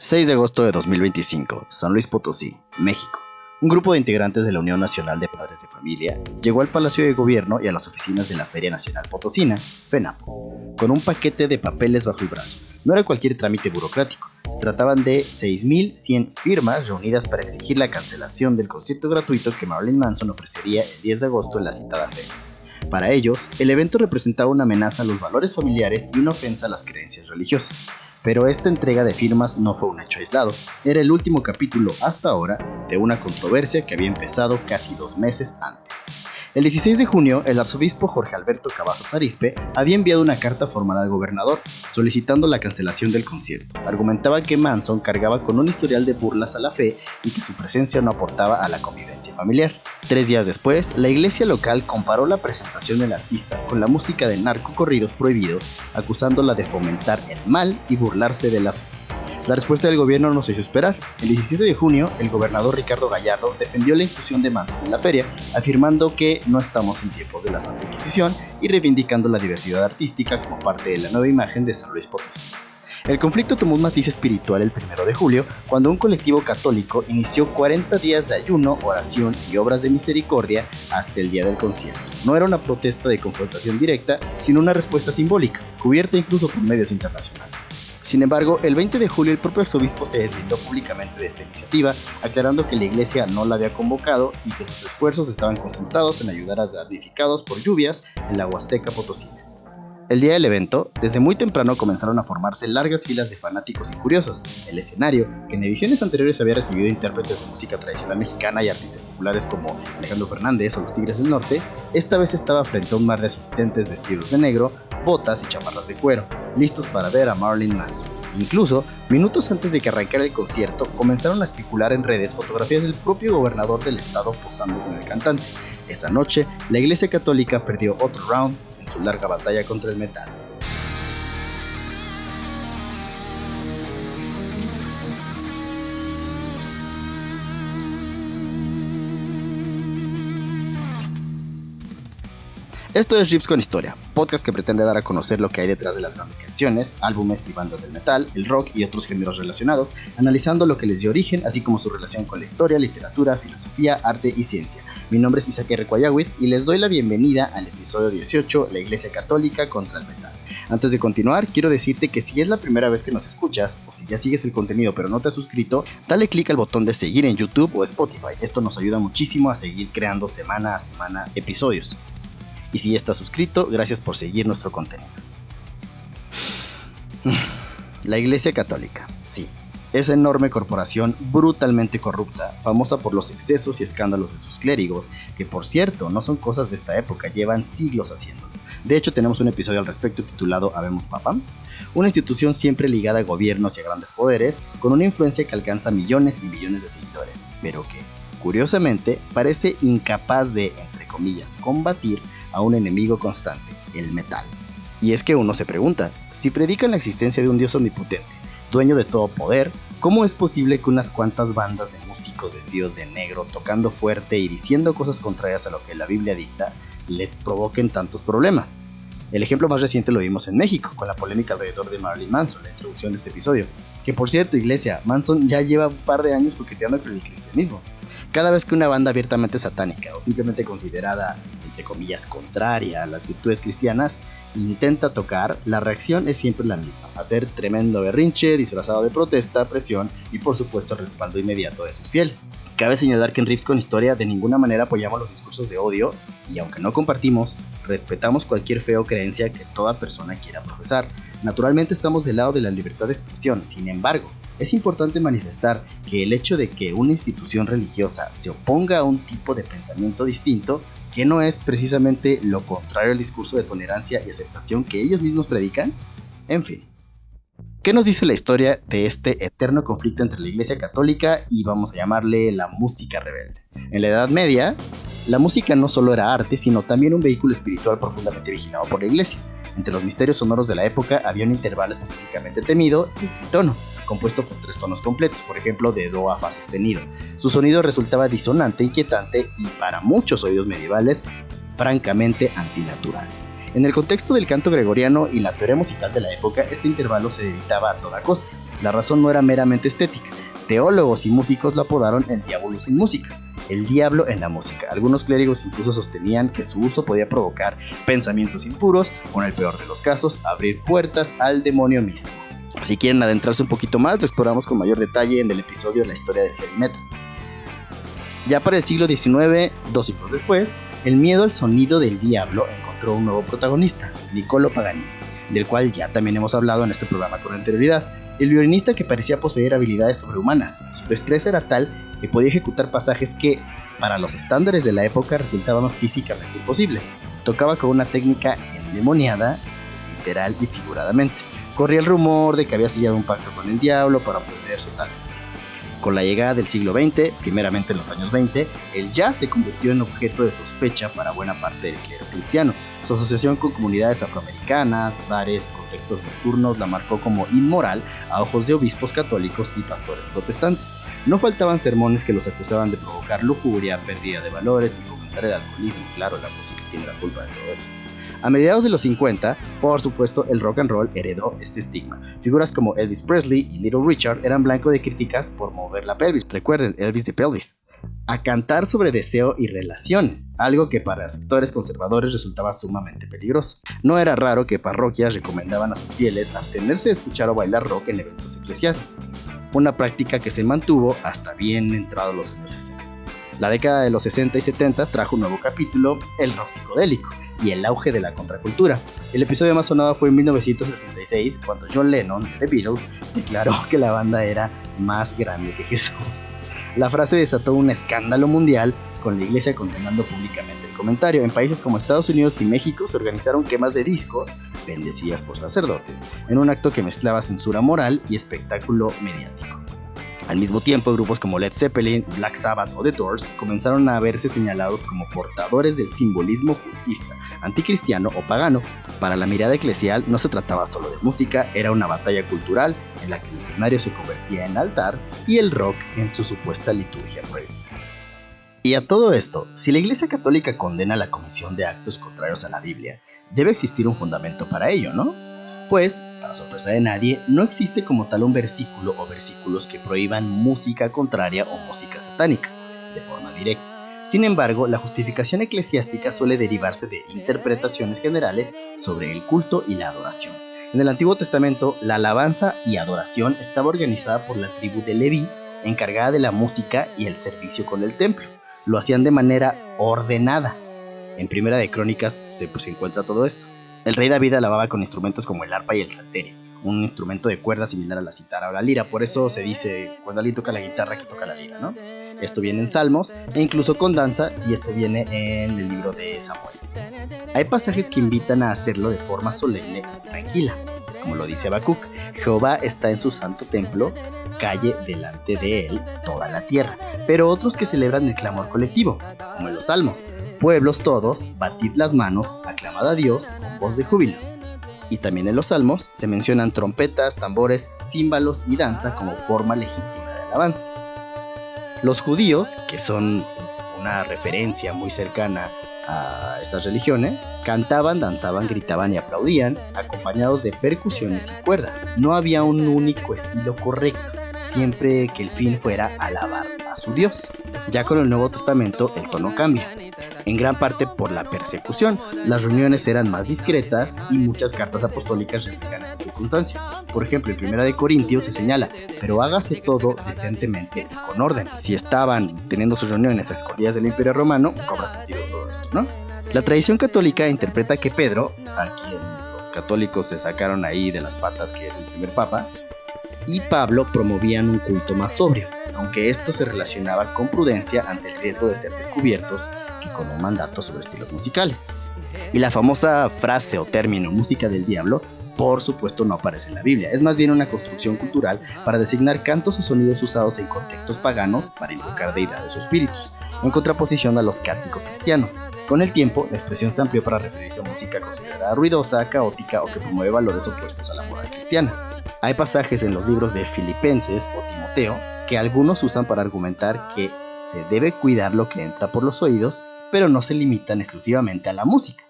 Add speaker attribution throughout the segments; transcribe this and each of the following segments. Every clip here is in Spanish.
Speaker 1: 6 de agosto de 2025, San Luis Potosí, México. Un grupo de integrantes de la Unión Nacional de Padres de Familia llegó al Palacio de Gobierno y a las oficinas de la Feria Nacional Potosina, FENAPO, con un paquete de papeles bajo el brazo. No era cualquier trámite burocrático, se trataban de 6.100 firmas reunidas para exigir la cancelación del concierto gratuito que Marilyn Manson ofrecería el 10 de agosto en la citada feria. Para ellos, el evento representaba una amenaza a los valores familiares y una ofensa a las creencias religiosas. Pero esta entrega de firmas no fue un hecho aislado, era el último capítulo hasta ahora de una controversia que había empezado casi 2 meses antes. El 16 de junio, el arzobispo Jorge Alberto Cavazos Arizpe había enviado una carta formal al gobernador solicitando la cancelación del concierto. Argumentaba que Manson cargaba con un historial de burlas a la fe y que su presencia no aportaba a la convivencia familiar. 3 días después, la iglesia local comparó la presentación del artista con la música de narcocorridos prohibidos, acusándola de fomentar el mal y burlarse de la fe. La respuesta del gobierno no se hizo esperar. El 17 de junio, el gobernador Ricardo Gallardo defendió la inclusión de Manson en la feria, afirmando que no estamos en tiempos de la Santa Inquisición y reivindicando la diversidad artística como parte de la nueva imagen de San Luis Potosí. El conflicto tomó un matiz espiritual el 1 de julio, cuando un colectivo católico inició 40 días de ayuno, oración y obras de misericordia hasta el día del concierto. No era una protesta de confrontación directa, sino una respuesta simbólica, cubierta incluso por medios internacionales. Sin embargo, el 20 de julio el propio arzobispo se deslindó públicamente de esta iniciativa, aclarando que la iglesia no la había convocado y que sus esfuerzos estaban concentrados en ayudar a damnificados por lluvias en la Huasteca Potosina. El día del evento, desde muy temprano comenzaron a formarse largas filas de fanáticos y curiosos. El escenario, que en ediciones anteriores había recibido intérpretes de música tradicional mexicana y artistas populares como Alejandro Fernández o los Tigres del Norte, esta vez estaba frente a un mar de asistentes vestidos de negro, botas y chamarras de cuero, listos para ver a Marilyn Manson. Incluso, minutos antes de que arrancara el concierto, comenzaron a circular en redes fotografías del propio gobernador del estado posando con el cantante. Esa noche, la Iglesia Católica perdió otro round en su larga batalla contra el metal. Esto es Riffs con Historia, podcast que pretende dar a conocer lo que hay detrás de las grandes canciones, álbumes y bandas del metal, el rock y otros géneros relacionados, analizando lo que les dio origen, así como su relación con la historia, literatura, filosofía, arte y ciencia. Mi nombre es Isaac R. Cuayagüit y les doy la bienvenida al episodio 18, La Iglesia Católica contra el Metal. Antes de continuar, quiero decirte que si es la primera vez que nos escuchas, o si ya sigues el contenido pero no te has suscrito, dale click al botón de seguir en YouTube o Spotify. Esto nos ayuda muchísimo a seguir creando semana a semana episodios. Y si ya estás suscrito, gracias por seguir nuestro contenido. La Iglesia Católica, sí, esa enorme corporación brutalmente corrupta, famosa por los excesos y escándalos de sus clérigos, que por cierto no son cosas de esta época, llevan siglos haciéndolo. De hecho, tenemos un episodio al respecto titulado ¿Habemos Papa? Una institución siempre ligada a gobiernos y a grandes poderes, con una influencia que alcanza millones y millones de seguidores, pero que, curiosamente, parece incapaz de, entre comillas, combatir a un enemigo constante, el metal. Y es que uno se pregunta, si predican la existencia de un dios omnipotente, dueño de todo poder, ¿cómo es posible que unas cuantas bandas de músicos vestidos de negro, tocando fuerte y diciendo cosas contrarias a lo que la Biblia dicta, les provoquen tantos problemas? El ejemplo más reciente lo vimos en México, con la polémica alrededor de Marilyn Manson, la introducción de este episodio. Que por cierto, iglesia, Manson ya lleva un par de años coqueteando con el cristianismo. Cada vez que una banda abiertamente satánica o simplemente considerada, entre comillas, contraria a las virtudes cristianas, intenta tocar, la reacción es siempre la misma: hacer tremendo berrinche disfrazado de protesta, presión y por supuesto el respaldo inmediato de sus fieles. Cabe señalar que en Riffs con Historia de ninguna manera apoyamos los discursos de odio y aunque no compartimos, respetamos cualquier fe o creencia que toda persona quiera profesar. Naturalmente estamos del lado de la libertad de expresión, sin embargo, es importante manifestar que el hecho de que una institución religiosa se oponga a un tipo de pensamiento distinto, que no es precisamente lo contrario al discurso de tolerancia y aceptación que ellos mismos predican. En fin, ¿qué nos dice la historia de este eterno conflicto entre la Iglesia Católica y vamos a llamarle la música rebelde? En la Edad Media, la música no solo era arte, sino también un vehículo espiritual profundamente vigilado por la Iglesia. Entre los misterios sonoros de la época había un intervalo específicamente temido, el tritono, compuesto por 3 tonos completos, por ejemplo de do a fa sostenido. Su sonido resultaba disonante, inquietante y para muchos oídos medievales, francamente antinatural. En el contexto del canto gregoriano y la teoría musical de la época, este intervalo se evitaba a toda costa. La razón no era meramente estética. Teólogos y músicos lo apodaron el Diabolus in Musica, el diablo en la música. Algunos clérigos incluso sostenían que su uso podía provocar pensamientos impuros o, en el peor de los casos, abrir puertas al demonio mismo. Si quieren adentrarse un poquito más, lo exploramos con mayor detalle en el episodio La historia del heavy metal. Ya para el siglo XIX, 2 siglos después, el miedo al sonido del diablo encontró un nuevo protagonista, Niccolò Paganini, del cual ya también hemos hablado en este programa con anterioridad. El violinista que parecía poseer habilidades sobrehumanas. Su destreza era tal que podía ejecutar pasajes que, para los estándares de la época, resultaban físicamente imposibles. Tocaba con una técnica endemoniada, literal y figuradamente. Corría el rumor de que había sellado un pacto con el diablo para obtener su talento. Con la llegada del siglo XX, primeramente en los años 20, el jazz se convirtió en objeto de sospecha para buena parte del clero cristiano. Su asociación con comunidades afroamericanas, bares, contextos nocturnos la marcó como inmoral a ojos de obispos católicos y pastores protestantes. No faltaban sermones que los acusaban de provocar lujuria, pérdida de valores y fomentar el alcoholismo. Claro, la música tiene la culpa de todo eso. A mediados de los 50, por supuesto, el rock and roll heredó este estigma. Figuras como Elvis Presley y Little Richard eran blanco de críticas por mover la pelvis. Recuerden, Elvis de pelvis. A cantar sobre deseo y relaciones, algo que para sectores conservadores resultaba sumamente peligroso. No era raro que parroquias recomendaban a sus fieles abstenerse de escuchar o bailar rock en eventos eclesiásticos, una práctica que se mantuvo hasta bien entrados los años 60. La década de los 60 y 70 trajo un nuevo capítulo, el rock psicodélico y el auge de la contracultura. El episodio más sonado fue en 1966, cuando John Lennon, de The Beatles, declaró que la banda era más grande que Jesús. La frase desató un escándalo mundial, con la iglesia condenando públicamente el comentario. En países como Estados Unidos y México se organizaron quemas de discos, bendecidas por sacerdotes, en un acto que mezclaba censura moral y espectáculo mediático. Al mismo tiempo, grupos como Led Zeppelin, Black Sabbath o The Doors comenzaron a verse señalados como portadores del simbolismo cultista, anticristiano o pagano. Para la mirada eclesial no se trataba solo de música, era una batalla cultural en la que el escenario se convertía en altar y el rock en su supuesta liturgia prohibida. Y a todo esto, si la Iglesia Católica condena la comisión de actos contrarios a la Biblia, debe existir un fundamento para ello, ¿no? Pues, para sorpresa de nadie, no existe como tal un versículo o versículos que prohíban música contraria o música satánica, de forma directa. Sin embargo, la justificación eclesiástica suele derivarse de interpretaciones generales sobre el culto y la adoración. En el Antiguo Testamento, la alabanza y adoración estaba organizada por la tribu de Leví, encargada de la música y el servicio con el templo. Lo hacían de manera ordenada. En Primera de Crónicas se encuentra todo esto. El rey David alababa con instrumentos como el arpa y el salterio, un instrumento de cuerda similar a la cítara o la lira. Por eso se dice, cuando alguien toca la guitarra, que toca la lira, ¿no? Esto viene en Salmos e incluso con danza, y esto viene en el libro de Samuel. Hay pasajes que invitan a hacerlo de forma solemne y tranquila, como lo dice Habacuc: Jehová está en su santo templo, calle delante de él toda la tierra. Pero otros que celebran el clamor colectivo, como en los Salmos: pueblos todos, batid las manos, aclamad a Dios con voz de júbilo. Y también en los Salmos se mencionan trompetas, tambores, címbalos y danza como forma legítima de alabanza. Los judíos, que son una referencia muy cercana a estas religiones, cantaban, danzaban, gritaban y aplaudían, acompañados de percusiones y cuerdas. No había un único estilo correcto, siempre que el fin fuera alabar a su Dios. Ya con el Nuevo Testamento el tono cambia, en gran parte por la persecución. Las reuniones eran más discretas y muchas cartas apostólicas reflejan esta circunstancia. Por ejemplo, en 1 Corintios se señala: pero hágase todo decentemente y con orden. Si estaban teniendo sus reuniones a escondidas del Imperio Romano, cobra sentido todo esto, ¿no? La tradición católica interpreta que Pedro, a quien los católicos se sacaron ahí de las patas, que es el primer papa, y Pablo promovían un culto más sobrio, aunque esto se relacionaba con prudencia ante el riesgo de ser descubiertos que con un mandato sobre estilos musicales. Y la famosa frase o término música del diablo, por supuesto, no aparece en la Biblia. Es más bien una construcción cultural para designar cantos o sonidos usados en contextos paganos para invocar deidades o espíritus, en contraposición a los cánticos cristianos. Con el tiempo, la expresión se amplió para referirse a música considerada ruidosa, caótica o que promueve valores opuestos a la moral cristiana. Hay pasajes en los libros de Filipenses o Timoteo que algunos usan para argumentar que se debe cuidar lo que entra por los oídos, pero no se limitan exclusivamente a la música.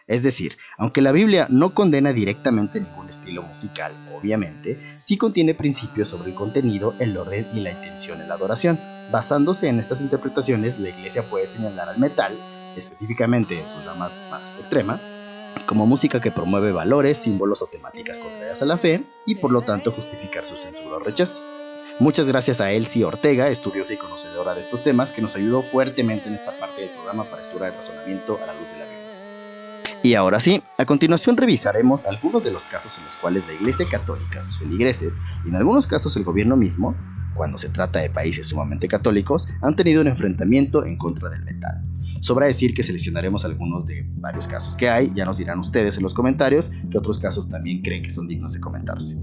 Speaker 1: Es decir, aunque la Biblia no condena directamente ningún estilo musical, obviamente, sí contiene principios sobre el contenido, el orden y la intención en la adoración. Basándose en estas interpretaciones, la Iglesia puede señalar al metal, específicamente pues las más extremas, como música que promueve valores, símbolos o temáticas contrarias a la fe y por lo tanto justificar su censura o rechazo. Muchas gracias a Elsie Ortega, estudiosa y conocedora de estos temas, que nos ayudó fuertemente en esta parte del programa para estudiar el razonamiento a la luz de la Biblia. Y ahora sí, a continuación revisaremos algunos de los casos en los cuales la Iglesia Católica, sus feligreses y en algunos casos el gobierno mismo, cuando se trata de países sumamente católicos, han tenido un enfrentamiento en contra del metal. Sobra decir que seleccionaremos algunos de varios casos que hay, ya nos dirán ustedes en los comentarios que otros casos también creen que son dignos de comentarse.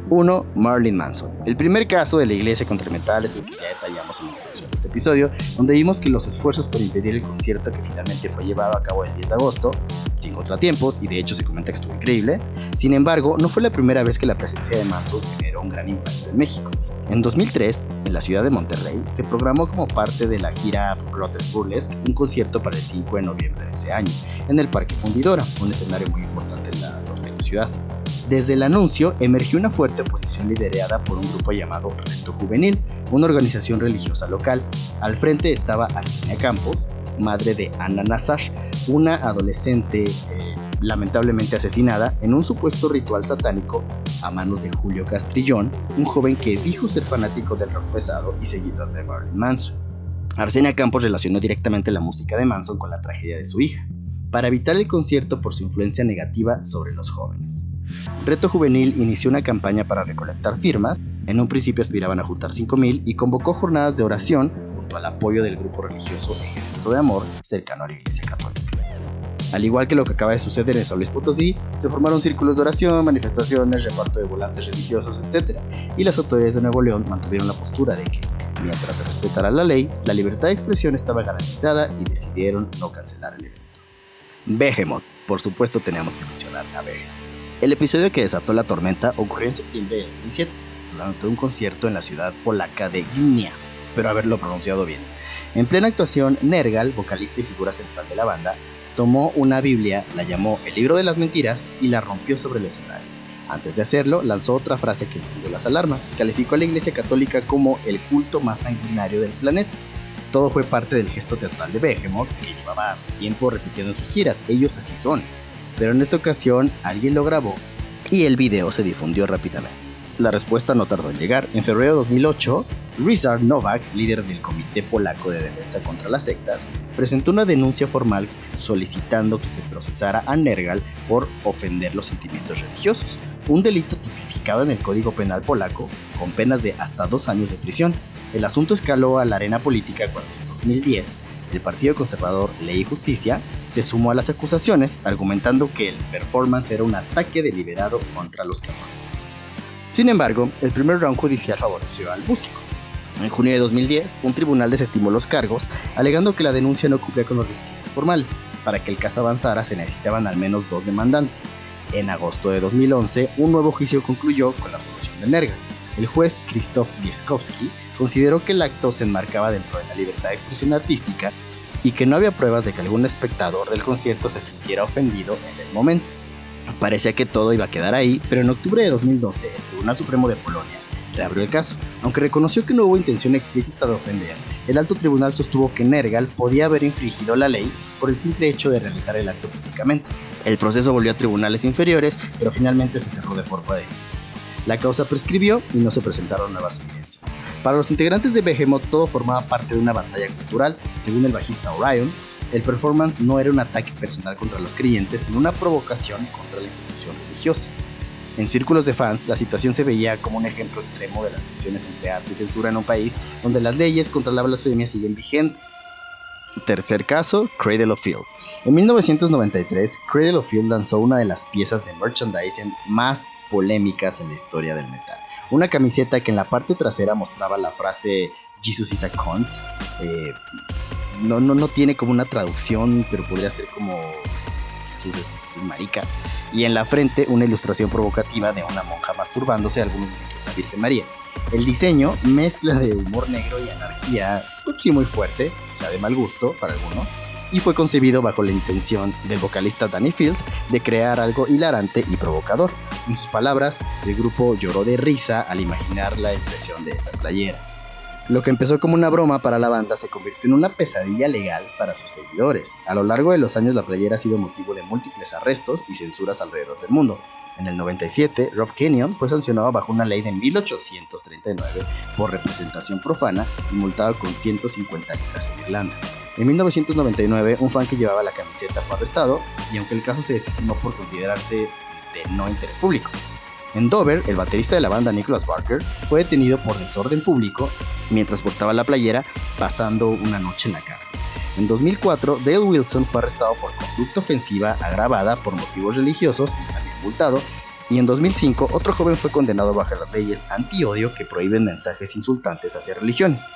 Speaker 1: 1. Marilyn Manson. El primer caso de la iglesia contra el metal es el que ya detallamos en la introducción de este episodio, donde vimos que los esfuerzos por impedir el concierto que finalmente fue llevado a cabo el 10 de agosto, sin contratiempos, y de hecho se comenta que estuvo increíble. Sin embargo, no fue la primera vez que la presencia de Manson generó un gran impacto en México. En 2003, en la ciudad de Monterrey, se programó como parte de la gira Grotesque Burlesque un concierto para el 5 de noviembre de ese año, en el Parque Fundidora, un escenario muy importante en la norte de la ciudad. Desde el anuncio emergió una fuerte oposición liderada por un grupo llamado Reto Juvenil, una organización religiosa local. Al frente estaba Arsenia Campos, madre de Ana Nazar, una adolescente lamentablemente asesinada en un supuesto ritual satánico a manos de Julio Castrillón, un joven que dijo ser fanático del rock pesado y seguidor de Marilyn Manson. Arsenia Campos relacionó directamente la música de Manson con la tragedia de su hija, para evitar el concierto por su influencia negativa sobre los jóvenes. Reto Juvenil inició una campaña para recolectar firmas. En un principio aspiraban a juntar 5,000 y convocó jornadas de oración junto al apoyo del grupo religioso Ejército de Amor, cercano a la Iglesia Católica. Al igual que lo que acaba de suceder en San Luis Potosí, se formaron círculos de oración, manifestaciones, reparto de volantes religiosos, etc. Y las autoridades de Nuevo León mantuvieron la postura de que, mientras se respetara la ley, la libertad de expresión estaba garantizada y decidieron no cancelar el evento. Behemoth, por supuesto teníamos que mencionar a Behemoth. El episodio que desató la tormenta ocurrió en septiembre de 2007, durante un concierto en la ciudad polaca de Gdynia. Espero haberlo pronunciado bien. En plena actuación, Nergal, vocalista y figura central de la banda, tomó una Biblia, la llamó el libro de las mentiras y la rompió sobre el escenario. Antes de hacerlo, lanzó otra frase que encendió las alarmas. Calificó a la Iglesia Católica como el culto más sanguinario del planeta. Todo fue parte del gesto teatral de Behemoth, que llevaba tiempo repitiendo en sus giras. Ellos así son. Pero en esta ocasión alguien lo grabó y el video se difundió rápidamente. La respuesta no tardó en llegar. En febrero de 2008, Ryszard Nowak, líder del Comité Polaco de Defensa contra las Sectas, presentó una denuncia formal solicitando que se procesara a Nergal por ofender los sentimientos religiosos, un delito tipificado en el Código Penal polaco con penas de hasta 2 años de prisión. El asunto escaló a la arena política cuando en 2010 el Partido Conservador Ley y Justicia se sumó a las acusaciones, argumentando que el performance era un ataque deliberado contra los católicos. Sin embargo, el primer round judicial favoreció al músico. En junio de 2010, un tribunal desestimó los cargos, alegando que la denuncia no cumplía con los requisitos formales. Para que el caso avanzara se necesitaban al menos 2 demandantes. En agosto de 2011, un nuevo juicio concluyó con la absolución de Nergal. El juez Krzysztof Bieskowski consideró que el acto se enmarcaba dentro de la libertad de expresión artística y que no había pruebas de que algún espectador del concierto se sintiera ofendido en el momento. Parecía que todo iba a quedar ahí, pero en octubre de 2012 el Tribunal Supremo de Polonia reabrió el caso. Aunque reconoció que no hubo intención explícita de ofender, el alto tribunal sostuvo que Nergal podía haber infringido la ley por el simple hecho de realizar el acto públicamente. El proceso volvió a tribunales inferiores, pero finalmente se cerró de forma definitiva. La causa prescribió y no se presentaron nuevas evidencias. Para los integrantes de Behemoth todo formaba parte de una batalla cultural. Según el bajista Orion, el performance no era un ataque personal contra los creyentes, sino una provocación contra la institución religiosa. En círculos de fans, la situación se veía como un ejemplo extremo de las tensiones entre arte y censura en un país donde las leyes contra la blasfemia siguen vigentes. Tercer caso, Cradle of Filth. En 1993, Cradle of Filth lanzó una de las piezas de merchandising más polémicas en la historia del metal. Una camiseta que en la parte trasera mostraba la frase Jesus is a cunt. No tiene como una traducción, pero podría ser como Jesús es marica. Y en la frente una ilustración provocativa de una monja masturbándose, algunos dicen que es la Virgen María. El diseño mezcla de humor negro y anarquía, pues sí muy fuerte, quizá de mal gusto para algunos, y fue concebido bajo la intención del vocalista Danny Field de crear algo hilarante y provocador. En sus palabras, el grupo lloró de risa al imaginar la impresión de esa playera. Lo que empezó como una broma para la banda se convirtió en una pesadilla legal para sus seguidores. A lo largo de los años la playera ha sido motivo de múltiples arrestos y censuras alrededor del mundo. En el 97, Rough Canyon fue sancionado bajo una ley de 1839 por representación profana y multado con 150 libras en Irlanda. En 1999, un fan que llevaba la camiseta fue arrestado, y aunque el caso se desestimó por considerarse de no interés público. En Dover, el baterista de la banda Nicholas Barker fue detenido por desorden público mientras portaba la playera, pasando una noche en la cárcel. En 2004, Dale Wilson fue arrestado por conducta ofensiva agravada por motivos religiosos y también multado. Y en 2005, otro joven fue condenado bajo las leyes anti-odio que prohíben mensajes insultantes hacia religiones.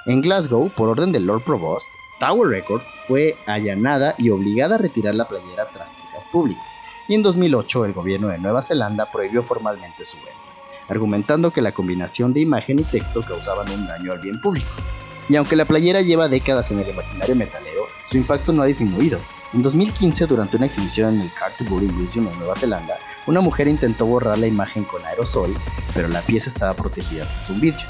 Speaker 1: En Glasgow, por orden del Lord Provost, Tower Records fue allanada y obligada a retirar la playera tras quejas públicas. Y en 2008 el gobierno de Nueva Zelanda prohibió formalmente su venta, argumentando que la combinación de imagen y texto causaban un daño al bien público. Y aunque la playera lleva décadas en el imaginario metalero, su impacto no ha disminuido. En 2015, durante una exhibición en el Canterbury Museum en Nueva Zelanda, una mujer intentó borrar la imagen con aerosol, pero la pieza estaba protegida tras un vidrio.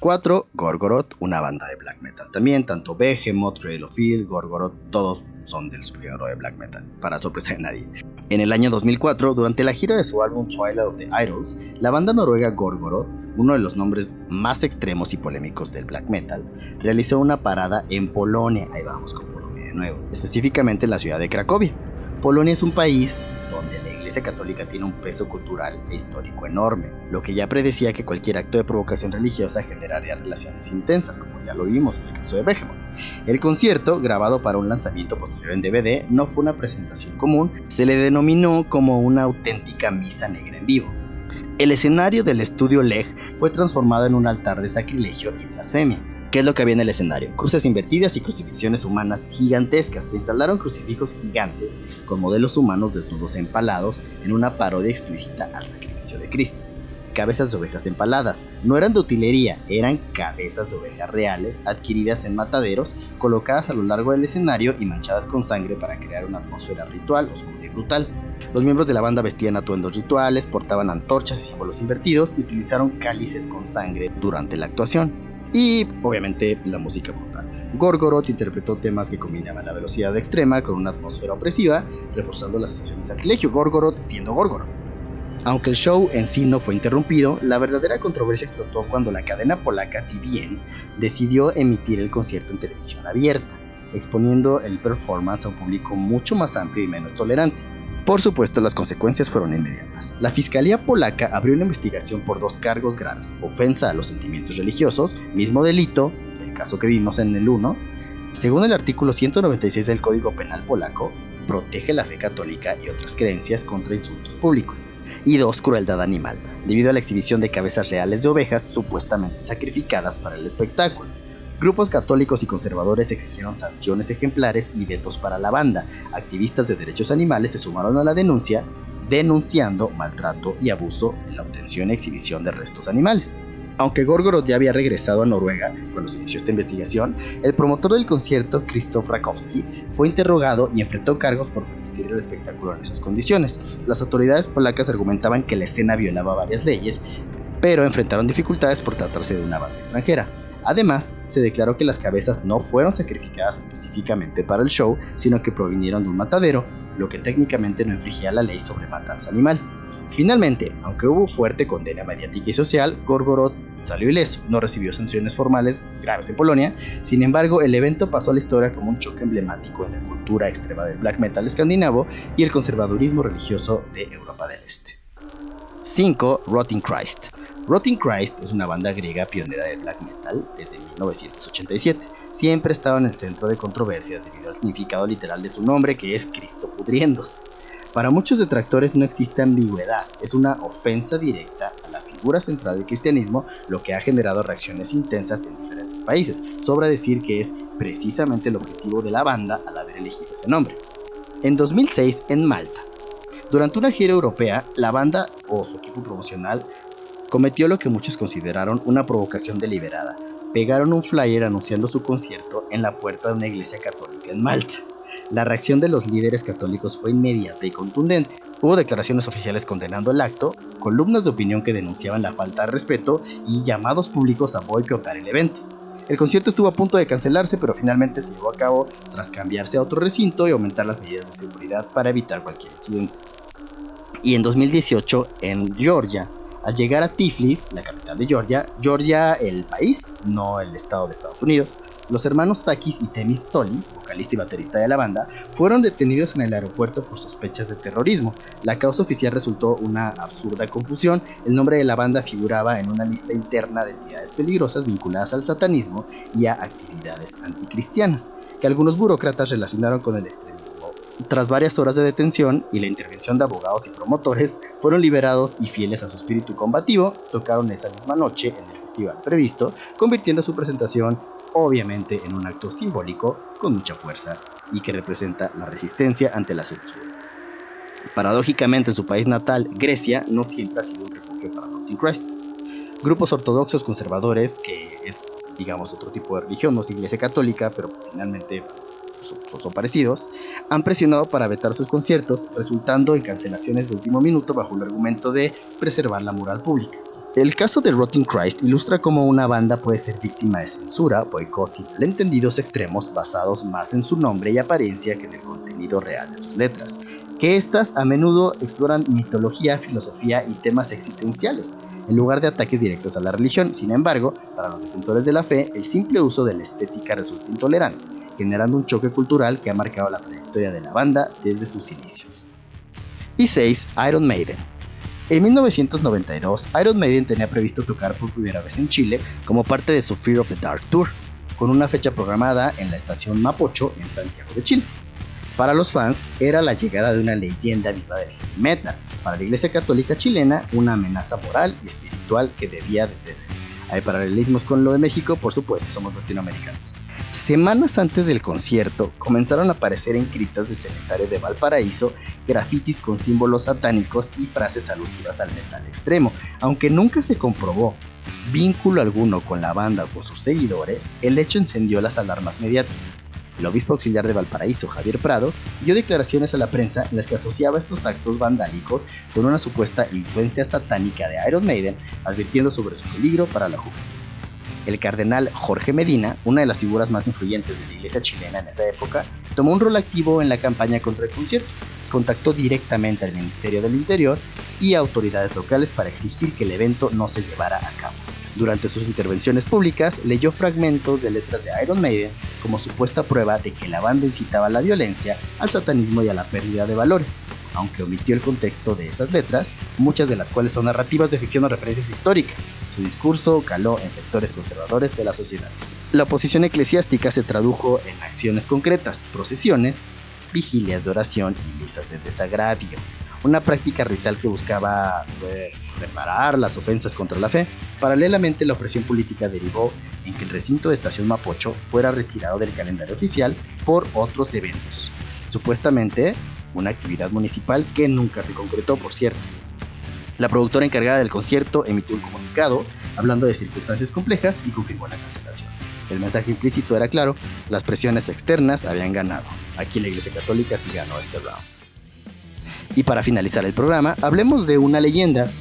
Speaker 1: 4. Gorgoroth, una banda de black metal también. Tanto Behemoth, Cradle of Filth, Gorgoroth, todos son del subgénero de black metal, para sorpresa de nadie. En el año 2004, durante la gira de su álbum Twilight of the Idols, la banda noruega Gorgoroth, uno de los nombres más extremos y polémicos del black metal, realizó una parada en Polonia. Ahí vamos con Polonia de nuevo, específicamente en la ciudad de Cracovia. Polonia es un país donde la Iglesia Católica tiene un peso cultural e histórico enorme, lo que ya predecía que cualquier acto de provocación religiosa generaría relaciones intensas, como ya lo vimos en el caso de Behemoth. El concierto, grabado para un lanzamiento posterior en DVD, no fue una presentación común, se le denominó como una auténtica misa negra en vivo. El escenario del estudio Leg fue transformado en un altar de sacrilegio y blasfemia. ¿Qué es lo que había en el escenario? Cruces invertidas y crucifixiones humanas gigantescas. Se instalaron crucifijos gigantes con modelos humanos desnudos empalados en una parodia explícita al sacrificio de Cristo. Cabezas de ovejas empaladas. No eran de utilería, eran cabezas de ovejas reales adquiridas en mataderos, colocadas a lo largo del escenario y manchadas con sangre para crear una atmósfera ritual, oscura y brutal. Los miembros de la banda vestían atuendos rituales, portaban antorchas y símbolos invertidos y utilizaron cálices con sangre durante la actuación. Y obviamente la música brutal. Gorgoroth interpretó temas que combinaban la velocidad extrema con una atmósfera opresiva, reforzando la sensación de sacrilegio, Gorgoroth siendo Gorgoroth. Aunque el show en sí no fue interrumpido, la verdadera controversia explotó cuando la cadena polaca TVN decidió emitir el concierto en televisión abierta, exponiendo el performance a un público mucho más amplio y menos tolerante. Por supuesto, las consecuencias fueron inmediatas. La fiscalía polaca abrió una investigación por 2 cargos graves: ofensa a los sentimientos religiosos, mismo delito del caso que vimos en el 1. Según el artículo 196 del Código Penal polaco, protege la fe católica y otras creencias contra insultos públicos. Y 2, crueldad animal, debido a la exhibición de cabezas reales de ovejas supuestamente sacrificadas para el espectáculo. Grupos católicos y conservadores exigieron sanciones ejemplares y vetos para la banda. Activistas de derechos animales se sumaron a la denuncia, denunciando maltrato y abuso en la obtención y exhibición de restos animales. Aunque Gorgoroth ya había regresado a Noruega cuando se inició esta investigación, el promotor del concierto, Krzysztof Rakowski, fue interrogado y enfrentó cargos por permitir el espectáculo en esas condiciones. Las autoridades polacas argumentaban que la escena violaba varias leyes, pero enfrentaron dificultades por tratarse de una banda extranjera. Además, se declaró que las cabezas no fueron sacrificadas específicamente para el show, sino que provinieron de un matadero, lo que técnicamente no infringía la ley sobre matanza animal. Finalmente, aunque hubo fuerte condena mediática y social, Gorgoroth salió ileso, no recibió sanciones formales graves en Polonia. Sin embargo, el evento pasó a la historia como un choque emblemático en la cultura extrema del black metal escandinavo y el conservadurismo religioso de Europa del Este. 5. Rotting Christ. Rotting Christ es una banda griega pionera del black metal desde 1987. Siempre estaba en el centro de controversias debido al significado literal de su nombre, que es Cristo pudriéndose. Para muchos detractores no existe ambigüedad, es una ofensa directa a la figura central del cristianismo, lo que ha generado reacciones intensas en diferentes países. Sobra decir que es precisamente el objetivo de la banda al haber elegido ese nombre. En 2006, en Malta, durante una gira europea, la banda o su equipo promocional cometió lo que muchos consideraron una provocación deliberada. pegaron un flyer anunciando su concierto en la puerta de una iglesia católica en Malta. La reacción de los líderes católicos fue inmediata y contundente. Hubo declaraciones oficiales condenando el acto, columnas de opinión que denunciaban la falta de respeto y llamados públicos a boicotar el evento. El concierto estuvo a punto de cancelarse, pero finalmente se llevó a cabo tras cambiarse a otro recinto y aumentar las medidas de seguridad para evitar cualquier incidente. Y en 2018, en Georgia, al llegar a Tiflis, la capital de Georgia el país, no el estado de Estados Unidos, los hermanos Sakis y Temis Toli, vocalista y baterista de la banda, fueron detenidos en el aeropuerto por sospechas de terrorismo. La causa oficial resultó una absurda confusión. El nombre de la banda figuraba en una lista interna de entidades peligrosas vinculadas al satanismo y a actividades anticristianas, que algunos burócratas relacionaron con el extremismo. Tras varias horas de detención y la intervención de abogados y promotores, fueron liberados y, fieles a su espíritu combativo, tocaron esa misma noche en el festival previsto, convirtiendo su presentación obviamente en un acto simbólico con mucha fuerza y que representa la resistencia ante la censura. Paradójicamente, en su país natal, Grecia, no siempre ha sido un refugio para Rotting Christ. Grupos ortodoxos conservadores, que es, digamos, otro tipo de religión, no es iglesia católica, pero finalmente son parecidos, han presionado para vetar sus conciertos, resultando en cancelaciones de último minuto bajo el argumento de preservar la moral pública. El caso de Rotting Christ ilustra cómo una banda puede ser víctima de censura, boicot y malentendidos extremos basados más en su nombre y apariencia que en el contenido real de sus letras, que estas a menudo exploran mitología, filosofía y temas existenciales, en lugar de ataques directos a la religión. Sin embargo, para los defensores de la fe, el simple uso de la estética resulta intolerante, generando un choque cultural que ha marcado la trayectoria de la banda desde sus inicios. Y 6. Iron Maiden. En 1992, Iron Maiden tenía previsto tocar por primera vez en Chile como parte de su Fear of the Dark Tour, con una fecha programada en la estación Mapocho en Santiago de Chile. Para los fans, era la llegada de una leyenda viva del heavy metal. Para la Iglesia Católica chilena, una amenaza moral y espiritual que debía detenerse. Hay paralelismos con lo de México, por supuesto, somos latinoamericanos. Semanas antes del concierto, comenzaron a aparecer en criptas del cementerio de Valparaíso grafitis con símbolos satánicos y frases alusivas al metal extremo. Aunque nunca se comprobó vínculo alguno con la banda o con sus seguidores, el hecho encendió las alarmas mediáticas. El obispo auxiliar de Valparaíso, Javier Prado, dio declaraciones a la prensa en las que asociaba estos actos vandálicos con una supuesta influencia satánica de Iron Maiden, advirtiendo sobre su peligro para la juventud. El cardenal Jorge Medina, una de las figuras más influyentes de la iglesia chilena en esa época, tomó un rol activo en la campaña contra el concierto. Contactó directamente al Ministerio del Interior y a autoridades locales para exigir que el evento no se llevara a cabo. Durante sus intervenciones públicas, leyó fragmentos de letras de Iron Maiden como supuesta prueba de que la banda incitaba a la violencia, al satanismo y a la pérdida de valores, aunque omitió el contexto de esas letras, muchas de las cuales son narrativas de ficción o referencias históricas. Su discurso caló en sectores conservadores de la sociedad. La oposición eclesiástica se tradujo en acciones concretas, procesiones, vigilias de oración y misas de desagravio, una práctica ritual que buscaba reparar las ofensas contra la fe. Paralelamente, la opresión política derivó en que el recinto de Estación Mapocho fuera retirado del calendario oficial por otros eventos, supuestamente una actividad municipal que nunca se concretó, por cierto. La productora encargada del concierto emitió un comunicado hablando de circunstancias complejas y confirmó la cancelación. El mensaje implícito era claro: las presiones externas habían ganado. Aquí la Iglesia Católica sí ganó este round. Y para finalizar el programa, hablemos de una leyenda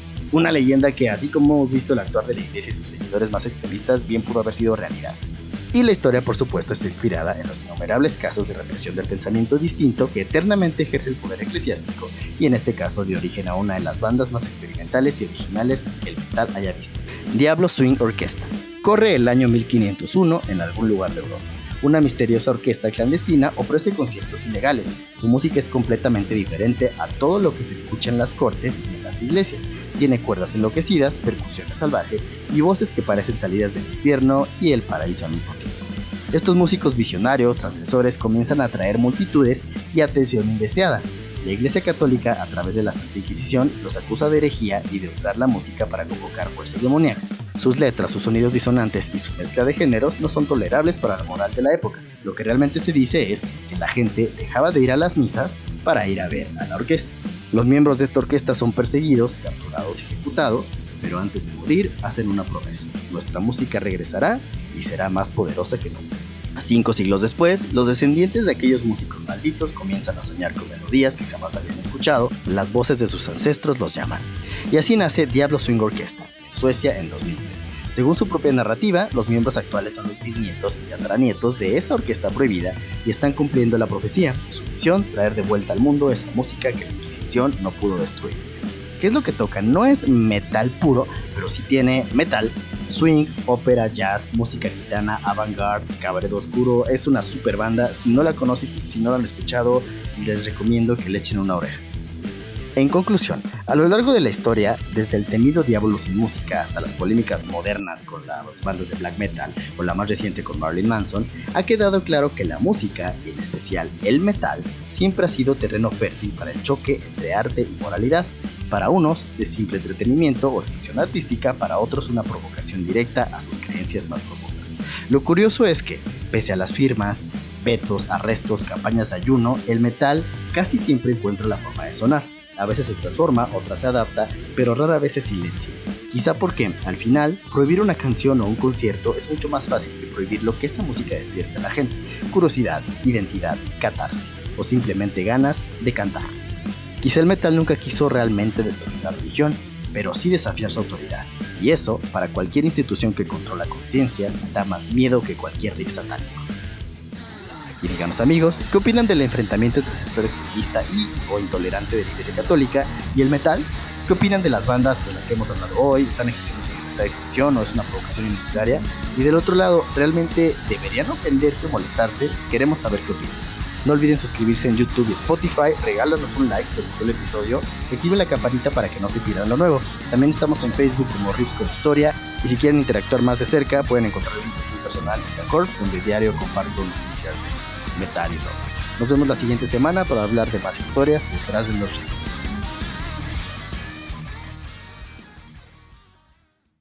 Speaker 1: que, así como hemos visto el actuar de la iglesia y sus seguidores más extremistas, bien pudo haber sido realidad. Y la historia, por supuesto, está inspirada en los innumerables casos de represión del pensamiento distinto que eternamente ejerce el poder eclesiástico, y en este caso dio origen a una de las bandas más experimentales y originales que el metal haya visto: Diablo Swing Orchestra. Corre el año 1501 en algún lugar de Europa. Una misteriosa orquesta clandestina ofrece conciertos ilegales. Su música es completamente diferente a todo lo que se escucha en las cortes y en las iglesias. Tiene cuerdas enloquecidas, percusiones salvajes y voces que parecen salidas del infierno y el paraíso al mismo tiempo. Estos músicos visionarios, transgresores, comienzan a atraer multitudes y atención indeseada. La Iglesia Católica, a través de la Santa Inquisición, los acusa de herejía y de usar la música para convocar fuerzas demoníacas. Sus letras, sus sonidos disonantes y su mezcla de géneros no son tolerables para la moral de la época. Lo que realmente se dice es que la gente dejaba de ir a las misas para ir a ver a la orquesta. Los miembros de esta orquesta son perseguidos, capturados y ejecutados, pero antes de morir hacen una promesa: nuestra música regresará y será más poderosa que nunca. 5 siglos después, los descendientes de aquellos músicos malditos comienzan a soñar con melodías que jamás habían escuchado, las voces de sus ancestros los llaman. Y así nace Diablo Swing Orchestra, en Suecia en 2003. Según su propia narrativa, los miembros actuales son los bisnietos y tataranietos de esa orquesta prohibida y están cumpliendo la profecía. Su misión: traer de vuelta al mundo esa música que la Inquisición no pudo destruir. ¿Qué es lo que tocan? No es metal puro, pero sí tiene metal, swing, ópera, jazz, música gitana, avant-garde, cabaret oscuro. Es una super banda. Si no la conocen, si no la han escuchado, les recomiendo que le echen una oreja. En conclusión, a lo largo de la historia, desde el temido Diablo sin música hasta las polémicas modernas con las bandas de black metal o la más reciente con Marilyn Manson, ha quedado claro que la música, y en especial el metal, siempre ha sido terreno fértil para el choque entre arte y moralidad. Para unos es simple entretenimiento o expresión artística, para otros una provocación directa a sus creencias más profundas. Lo curioso es que, pese a las firmas, vetos, arrestos, campañas de ayuno, el metal casi siempre encuentra la forma de sonar. A veces se transforma, otras se adapta, pero rara vez se silencia. Quizá porque, al final, prohibir una canción o un concierto es mucho más fácil que prohibir lo que esa música despierta en la gente: curiosidad, identidad, catarsis o simplemente ganas de cantar. Quizá el metal nunca quiso realmente destruir la religión, pero sí desafiar su autoridad. Y eso, para cualquier institución que controla conciencias, da más miedo que cualquier riff satánico. Y díganos, amigos, ¿qué opinan del enfrentamiento entre el sector extremista y o intolerante de la Iglesia Católica y el metal? ¿Qué opinan de las bandas de las que hemos hablado hoy? ¿Están ejerciendo su libertad de expresión o es una provocación innecesaria? Y del otro lado, ¿realmente deberían ofenderse o molestarse? Queremos saber qué opinan. No olviden suscribirse en YouTube y Spotify, regálanos un like si les gustó el episodio y activen la campanita para que no se pierdan lo nuevo. También estamos en Facebook como Riffs con Historia, y si quieren interactuar más de cerca pueden encontrar mi perfil personal en Corp, donde diario comparto noticias de metal y rock. Nos vemos la siguiente semana para hablar de más historias detrás de los riffs.